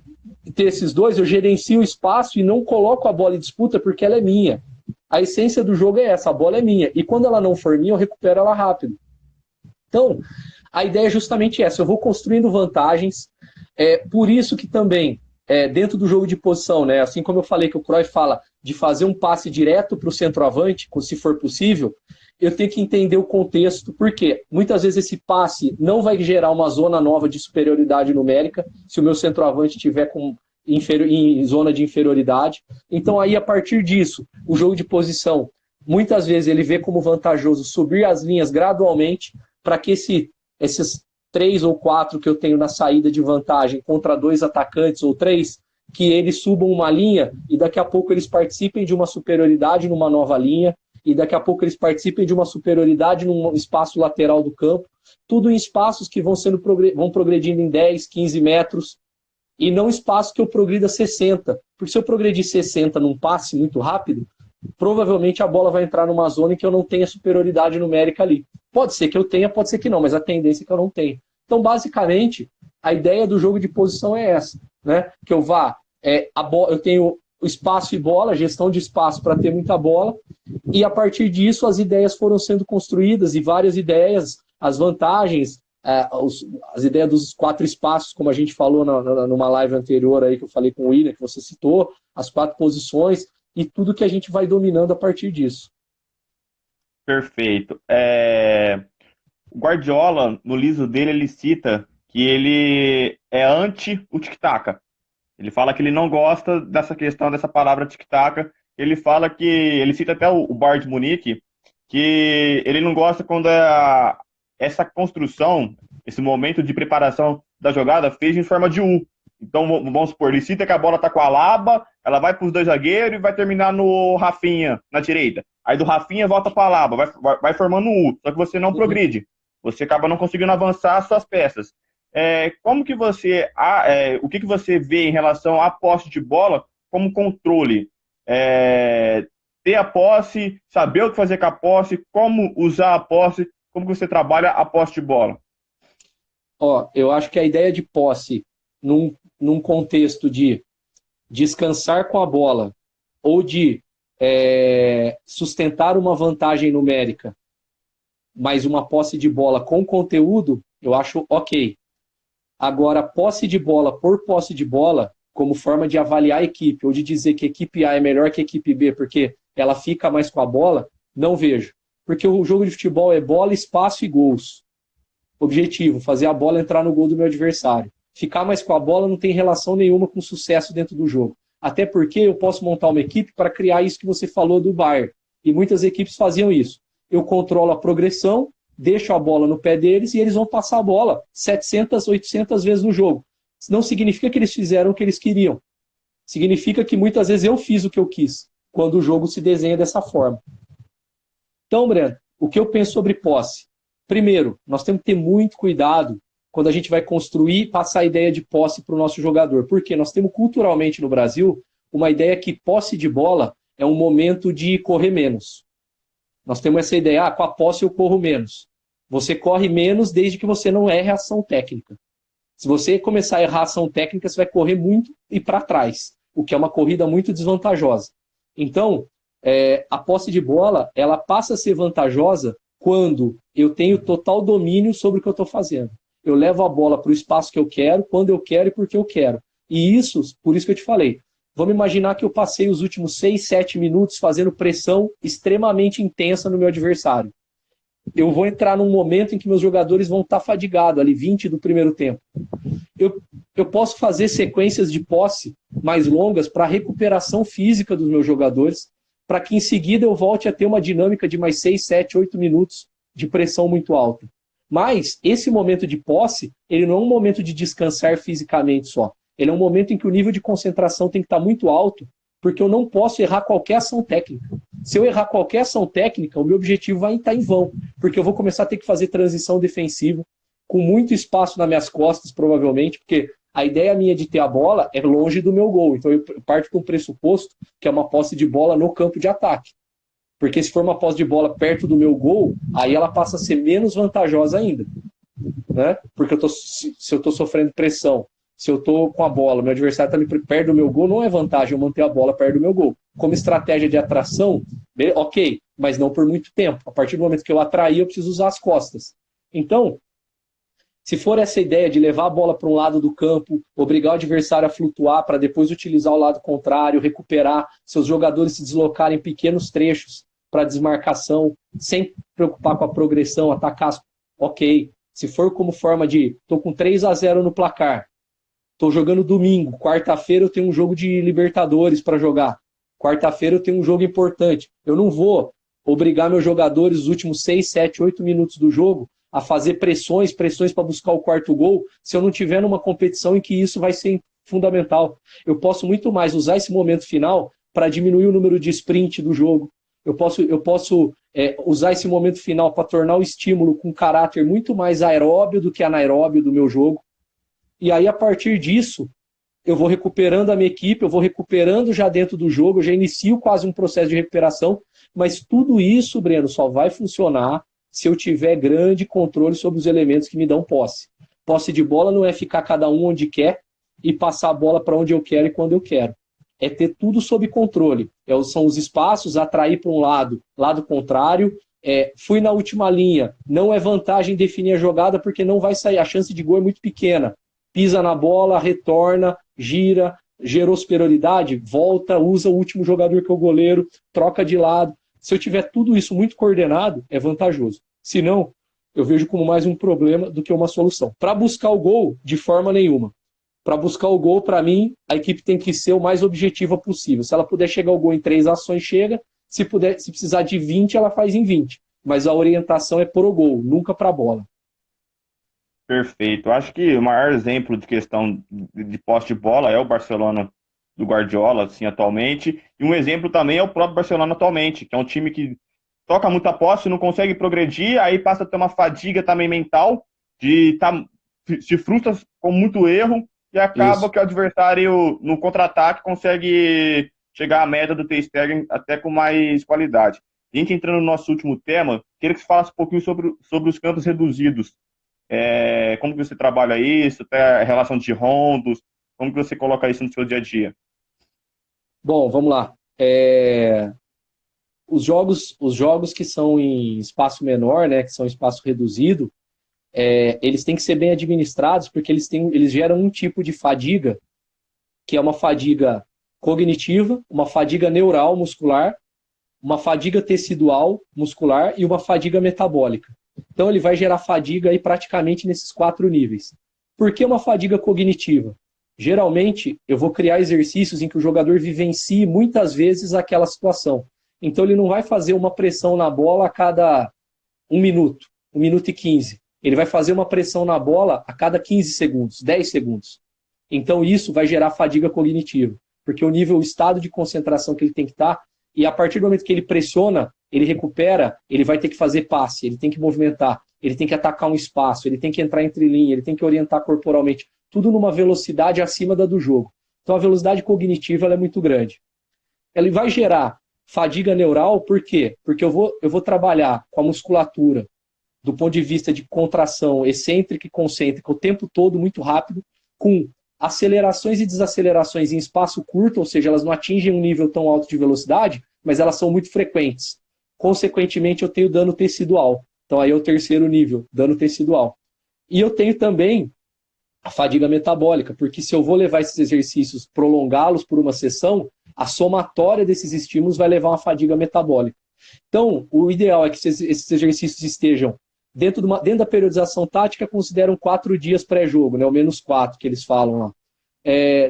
Speaker 3: ter esses dois, eu gerencio o espaço e não coloco a bola em disputa porque ela é minha. A essência do jogo é essa, a bola é minha. E quando ela não for minha, eu recupero ela rápido. Então, a ideia é justamente essa. Eu vou construindo vantagens. Por isso que também, dentro do jogo de posição, né, assim como eu falei que o Cruyff fala de fazer um passe direto para o centroavante, se for possível, eu tenho que entender o contexto, porque muitas vezes esse passe não vai gerar uma zona nova de superioridade numérica, se o meu centroavante estiver em zona de inferioridade. Então aí, a partir disso, o jogo de posição, muitas vezes ele vê como vantajoso subir as linhas gradualmente, para que esses 3 ou 4 que eu tenho na saída de vantagem contra 2 atacantes ou 3, que eles subam uma linha e daqui a pouco eles participem de uma superioridade numa nova linha, e daqui a pouco eles participem de uma superioridade num espaço lateral do campo, tudo em espaços que vão progredindo em 10, 15 metros, e não espaços que eu progrida 60. Porque se eu progredir 60 num passe muito rápido, provavelmente a bola vai entrar numa zona em que eu não tenha superioridade numérica ali. Pode ser que eu tenha, pode ser que não, mas a tendência é que eu não tenha. Então, basicamente, a ideia do jogo de posição é essa, né? Que eu vá, eu tenho espaço e bola, gestão de espaço para ter muita bola, e a partir disso as ideias foram sendo construídas, e várias ideias, as vantagens, as ideias dos 4 espaços, como a gente falou numa live anterior aí que eu falei com o William, que você citou, as 4 posições, e tudo que a gente vai dominando a partir disso.
Speaker 1: Perfeito. O Guardiola, no livro dele, ele cita que ele é anti o tic-tac. Ele fala que ele não gosta dessa questão, dessa palavra tic-tac. Ele fala que, ele cita até o Bayern de Munique, que ele não gosta quando essa construção, esse momento de preparação da jogada feita em forma de U. Então, vamos supor, ele cita que a bola está com a Alaba, ela vai para os 2 zagueiros e vai terminar no Rafinha, na direita. Aí do Rafinha volta para a Alaba, vai formando um U, só que você não progride. Você acaba não conseguindo avançar as suas peças. Como que você, o que você vê em relação à posse de bola como controle? Ter a posse, saber o que fazer com a posse, como usar a posse, como que você trabalha a posse de bola?
Speaker 3: Eu acho que a ideia de posse, num contexto de descansar com a bola ou de sustentar uma vantagem numérica, mas uma posse de bola com conteúdo, eu acho ok. Agora, posse de bola por posse de bola, como forma de avaliar a equipe, ou de dizer que a equipe A é melhor que a equipe B porque ela fica mais com a bola, não vejo. Porque o jogo de futebol é bola, espaço e gols. Objetivo, fazer a bola entrar no gol do meu adversário. Ficar mais com a bola não tem relação nenhuma com sucesso dentro do jogo. Até porque eu posso montar uma equipe para criar isso que você falou do Bayern. E muitas equipes faziam isso. Eu controlo a progressão, deixo a bola no pé deles e eles vão passar a bola 700, 800 vezes no jogo. Não significa que eles fizeram o que eles queriam. Significa que muitas vezes eu fiz o que eu quis, quando o jogo se desenha dessa forma. Então, Breno, o que eu penso sobre posse? Primeiro, nós temos que ter muito cuidado quando a gente vai construir e passar a ideia de posse para o nosso jogador. Porque nós temos culturalmente no Brasil uma ideia que posse de bola é um momento de correr menos. Nós temos essa ideia, com a posse eu corro menos. Você corre menos desde que você não erre a ação técnica. Se você começar a errar a ação técnica, você vai correr muito e para trás, o que é uma corrida muito desvantajosa. Então, a posse de bola, ela passa a ser vantajosa quando eu tenho total domínio sobre o que eu estou fazendo. Eu levo a bola para o espaço que eu quero, quando eu quero e porque eu quero. E isso, por isso que eu te falei, vamos imaginar que eu passei os últimos 6, 7 minutos fazendo pressão extremamente intensa no meu adversário. Eu vou entrar num momento em que meus jogadores vão estar fadigados, ali 20 do primeiro tempo. Eu posso fazer sequências de posse mais longas para recuperação física dos meus jogadores, para que em seguida eu volte a ter uma dinâmica de mais 6, 7, 8 minutos de pressão muito alta. Mas esse momento de posse, ele não é um momento de descansar fisicamente só. ele é um momento em que o nível de concentração tem que estar muito alto, porque eu não posso errar qualquer ação técnica. Se eu errar qualquer ação técnica, o meu objetivo vai estar em vão, porque eu vou começar a ter que fazer transição defensiva, com muito espaço nas minhas costas, provavelmente, porque a ideia minha de ter a bola é longe do meu gol. Então eu parto com o pressuposto que é uma posse de bola no campo de ataque. Porque se for uma posse de bola perto do meu gol, aí ela passa a ser menos vantajosa ainda. Né? Porque se eu estou sofrendo pressão, se eu estou com a bola, meu adversário está ali perto do meu gol, não é vantagem eu manter a bola perto do meu gol. Como estratégia de atração, ok, mas não por muito tempo. A partir do momento que eu atrair, eu preciso usar as costas. Então, se for essa ideia de levar a bola para um lado do campo, obrigar o adversário a flutuar para depois utilizar o lado contrário, recuperar, seus jogadores se deslocarem em pequenos trechos para desmarcação, sem preocupar com a progressão, atacar, ok. Se for como forma de, estou com 3-0 no placar, estou jogando domingo, quarta-feira eu tenho um jogo de Libertadores para jogar, quarta-feira eu tenho um jogo importante, eu não vou obrigar meus jogadores os últimos 6, 7, 8 minutos do jogo a fazer pressões para buscar o quarto gol, se eu não tiver numa competição em que isso vai ser fundamental. Eu posso muito mais usar esse momento final para diminuir o número de sprint do jogo. Eu posso usar esse momento final para tornar o estímulo com caráter muito mais aeróbio do que anaeróbio do meu jogo. E aí, a partir disso, eu vou recuperando a minha equipe, eu vou recuperando já dentro do jogo, eu já inicio quase um processo de recuperação, mas tudo isso, Breno, só vai funcionar se eu tiver grande controle sobre os elementos que me dão posse. Posse de bola não é ficar cada um onde quer e passar a bola para onde eu quero e quando eu quero. É ter tudo sob controle. São os espaços, atrair para um lado contrário. Fui na última linha, não é vantagem definir a jogada porque não vai sair, a chance de gol é muito pequena. Pisa na bola, retorna, gira, gerou superioridade, volta, usa o último jogador que é o goleiro, troca de lado. Se eu tiver tudo isso muito coordenado, é vantajoso. Se não, eu vejo como mais um problema do que uma solução. Para buscar o gol, de forma nenhuma. Para buscar o gol, para mim, a equipe tem que ser o mais objetiva possível. Se ela puder chegar ao gol em 3 ações, chega. Se precisar de 20, ela faz em 20. Mas a orientação é pro gol, nunca para a bola.
Speaker 1: Perfeito. Acho que o maior exemplo de questão de posse de bola é o Barcelona do Guardiola, assim, atualmente. E um exemplo também é o próprio Barcelona atualmente, que é um time que toca muita posse, não consegue progredir, aí passa a ter uma fadiga também mental, se frustra com muito erro, e acaba que o adversário, no contra-ataque, consegue chegar à meta do Ter Stegen até com mais qualidade. A gente entrando no nosso último tema, queria que você falasse um pouquinho sobre os campos reduzidos. Como que você trabalha isso, até a relação de rondos, como que você coloca isso no seu dia a dia?
Speaker 3: Bom, vamos lá. Os jogos que são em espaço menor, né, que são em espaço reduzido, eles têm que ser bem administrados porque eles geram um tipo de fadiga, que é uma fadiga cognitiva, uma fadiga neural muscular, uma fadiga tecidual muscular e uma fadiga metabólica. Então ele vai gerar fadiga aí praticamente nesses 4 níveis. Por que uma fadiga cognitiva? Geralmente, eu vou criar exercícios em que o jogador vivencie muitas vezes aquela situação. Então, ele não vai fazer uma pressão na bola a cada 1 minuto, 1 minuto e 15. Ele vai fazer uma pressão na bola a cada 15 segundos, 10 segundos. Então, isso vai gerar fadiga cognitiva, porque o estado de concentração que ele tem que estar, e a partir do momento que ele pressiona, ele recupera, ele vai ter que fazer passe, ele tem que movimentar, ele tem que atacar um espaço, ele tem que entrar entre linha, ele tem que orientar corporalmente. Tudo numa velocidade acima da do jogo. Então a velocidade cognitiva ela é muito grande. Ela vai gerar fadiga neural, por quê? Porque eu vou trabalhar com a musculatura do ponto de vista de contração excêntrica e concêntrica o tempo todo, muito rápido, com acelerações e desacelerações em espaço curto, ou seja, elas não atingem um nível tão alto de velocidade, mas elas são muito frequentes. Consequentemente, eu tenho dano tecidual. Então aí é o 3º nível, dano tecidual. E eu tenho também a fadiga metabólica, porque se eu vou levar esses exercícios, prolongá-los por uma sessão, a somatória desses estímulos vai levar a uma fadiga metabólica. Então, o ideal é que esses exercícios estejam dentro da periodização tática, consideram 4 dias pré-jogo, né, ou menos 4 que eles falam lá.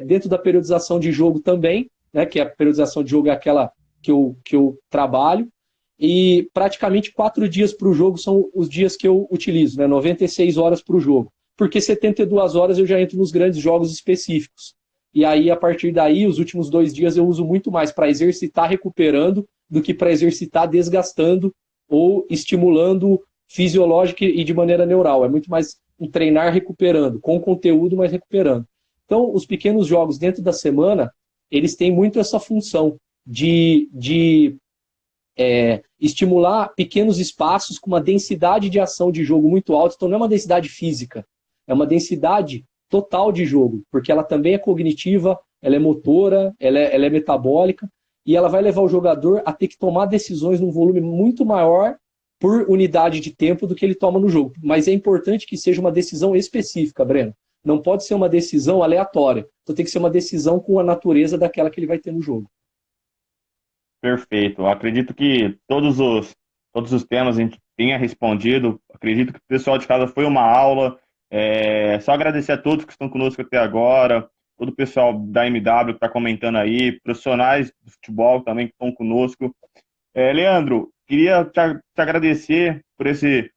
Speaker 3: Dentro da periodização de jogo também, né, que a periodização de jogo é aquela que eu trabalho, e praticamente 4 dias para o jogo são os dias que eu utilizo, né, 96 horas para o jogo. porque 72 horas eu já entro nos grandes jogos específicos. E aí, a partir daí, os últimos 2 dias eu uso muito mais para exercitar recuperando do que para exercitar desgastando ou estimulando fisiológica e de maneira neural. É muito mais um treinar recuperando, com conteúdo, mas recuperando. Então, os pequenos jogos dentro da semana, eles têm muito essa função de estimular pequenos espaços com uma densidade de ação de jogo muito alta. Então, não é uma densidade física, é uma densidade total de jogo, porque ela também é cognitiva, ela é motora, ela é metabólica, e ela vai levar o jogador a ter que tomar decisões num volume muito maior por unidade de tempo do que ele toma no jogo. Mas é importante que seja uma decisão específica, Breno. Não pode ser uma decisão aleatória. Então tem que ser uma decisão com a natureza daquela que ele vai ter no jogo.
Speaker 1: Perfeito. Eu acredito que todos os temas a gente tenha respondido. Acredito que o pessoal de casa foi uma aula. Só agradecer a todos que estão conosco até agora, todo o pessoal da MW que está comentando aí, profissionais do futebol também que estão conosco. Leandro, queria te agradecer por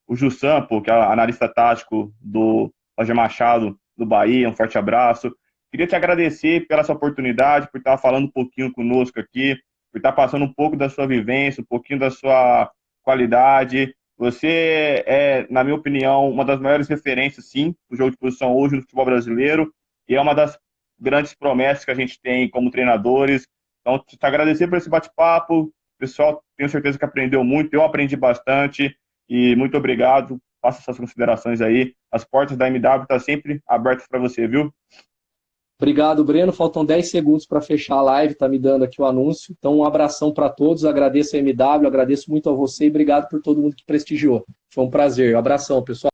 Speaker 1: o Jussampo, que é analista tático do Roger Machado, do Bahia, um forte abraço. Queria te agradecer pela sua oportunidade, por estar falando um pouquinho conosco aqui, por estar passando um pouco da sua vivência, um pouquinho da sua qualidade. Você é, na minha opinião, uma das maiores referências, sim, do jogo de posição hoje no futebol brasileiro, e é uma das grandes promessas que a gente tem como treinadores. Então, te agradecer por esse bate-papo. Pessoal, tenho certeza que aprendeu muito, eu aprendi bastante, e muito obrigado. Faça essas considerações aí. As portas da MW estão sempre abertas para você, viu?
Speaker 3: Obrigado, Breno. Faltam 10 segundos para fechar a live, tá me dando aqui o anúncio. Então, um abração para todos. Agradeço a MW, agradeço muito a você e obrigado por todo mundo que prestigiou. Foi um prazer. Um abração, pessoal.